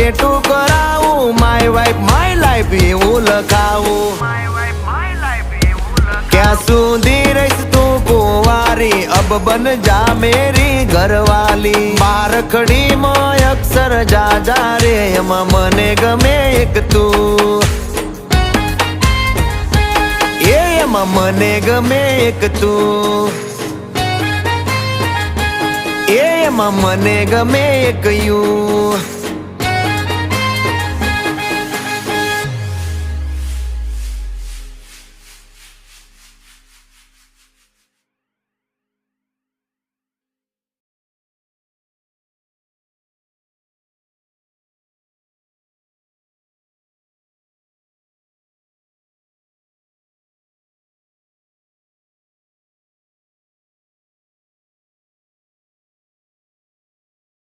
Tattoo કરાવું, my wife my life એવું લખાવું. ક્યાં સુધી રહીશ તું કુંવારી, અબ બન જા મેરી ઘરવાલી. બારખડીમાં અક્ષર જા રે, એમાં મને ગમે એક તું, એમાં મને ગમે એક તું, એમાં મને ગમે એક યુ.